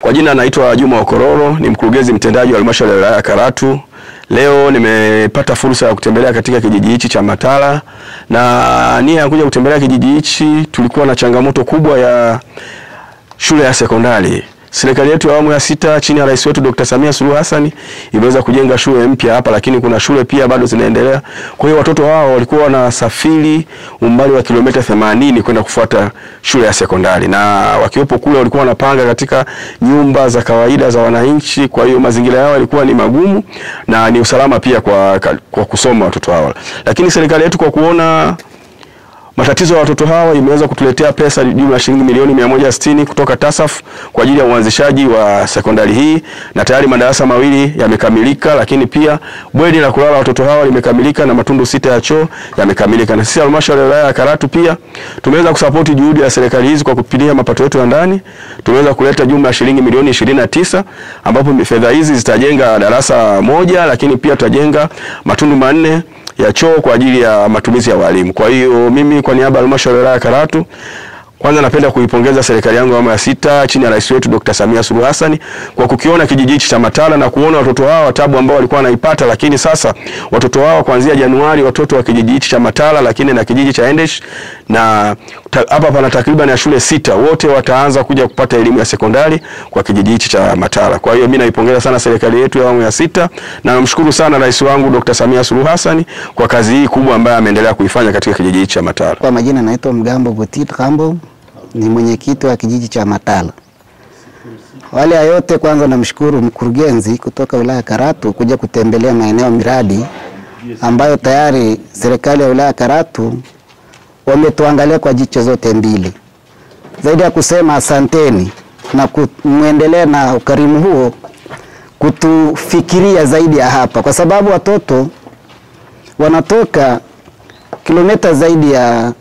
Kwa jina naitwa Juma Okororo, ni mkurugenzi mtendaji wa halmashauri ya wilaya ya Karatu. Leo nimepata fursa ya kutembelea katika kijiji hichi cha Matala, na nia ya kuja kutembelea kijiji hichi, tulikuwa na changamoto kubwa ya shule ya sekondari. Serikali yetu ya awamu ya 6 chini ya Rais wetu Dr. Samia Suluhu Hassan imeweza kujenga shule mpya hapa, lakini kuna shule pia bado zinaendelea. Kwa hiyo watoto hao walikuwa wanasafiri umbali wa kilomita 80 kwenda kufuata shule ya sekondari, na wakiwepo kule walikuwa wanapanga katika nyumba za kawaida za wananchi. Kwa hiyo mazingira yao yalikuwa ni magumu na ni usalama pia kwa kusoma watoto hao. Lakini serikali yetu kwa kuona matatizo ya watoto hawa imeweza kutuletea pesa jumla ya shilingi milioni 160 kutoka TASAF kwa ajili ya uanzishaji wa sekondari hii, na tayari madarasa mawili yamekamilika, lakini pia bweni la kulala watoto hawa limekamilika na matundu 6 ya choo yamekamilika. Na sisi halmashauri ya wilaya ya Karatu pia tumeweza kusapoti juhudi ya serikali hizi kwa kupitia mapato yetu ya ndani. Tumeweza kuleta jumla ya shilingi milioni 29 ambapo fedha hizi zitajenga darasa moja, lakini pia tutajenga matundu 4 ya choo kwa ajili ya matumizi ya walimu. Kwa hiyo mimi kwa niaba ya halmashauri ya wilaya ya Karatu, kwanza napenda kuipongeza serikali yangu ya awamu ya 6 chini ya Rais wetu Dr. Samia Suluhu Hassan kwa kukiona kijiji hichi cha Matala na kuona watoto hao tabu ambao walikuwa wanaipata, lakini sasa watoto hao kuanzia Januari watoto wa kijiji hichi cha Matala lakini na kijiji cha Endesh na hapa pana takriban ya shule 6 wote wataanza kuja kupata elimu ya sekondari kwa kijiji hichi cha Matala. Kwa hiyo mimi naipongeza sana serikali yetu ya awamu ya 6 na namshukuru sana Rais wangu Dr. Samia Suluhu Hassan kwa kazi hii kubwa ambayo ameendelea kuifanya katika kijiji hichi cha Matala. Kwa majina naitwa Mgambo Botit Kambo, ni mwenyekiti wa kijiji cha Matala. Wale yote kwanza namshukuru mkurugenzi kutoka wilaya ya Karatu kuja kutembelea maeneo miradi ambayo tayari serikali ya wilaya ya Karatu wametuangalia kwa jicho zote mbili. Zaidi ya kusema asanteni na muendelee na ukarimu huo kutufikiria zaidi ya hapa, kwa sababu watoto wanatoka kilomita zaidi ya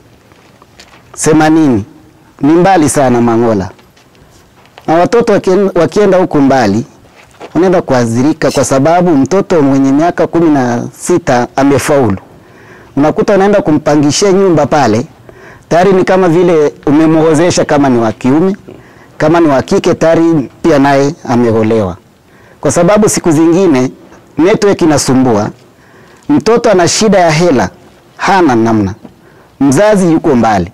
80, ni mbali sana Mangola, na watoto wakienda huko mbali wanaenda kuadhirika, kwa sababu mtoto mwenye miaka 16 amefaulu, unakuta unaenda kumpangishia nyumba pale, tayari ni kama vile umemwozesha, kama ni wa kiume kama ni wa kike tayari pia naye ameolewa. Kwa sababu siku zingine network inasumbua, mtoto ana shida ya hela, hana namna, mzazi yuko mbali,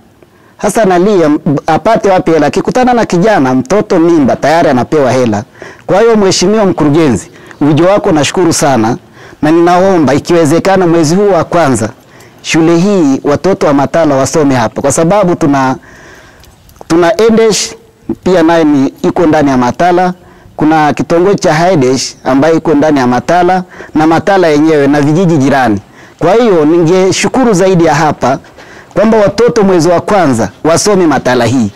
hasa analia apate wapi hela. Akikutana na kijana mtoto mimba tayari anapewa hela. Kwa hiyo mheshimiwa mkurugenzi, ujio wako nashukuru sana, na ninaomba ikiwezekana mwezi huu wa kwanza shule hii watoto wa Matala wasome hapa, kwa sababu tuna Endesh pia naye iko ndani ya Matala, kuna kitongoji cha Haidesh ambaye iko ndani ya Matala na Matala yenyewe na vijiji jirani. Kwa hiyo ningeshukuru zaidi ya hapa kwamba watoto mwezi wa kwanza wasome Matala hii.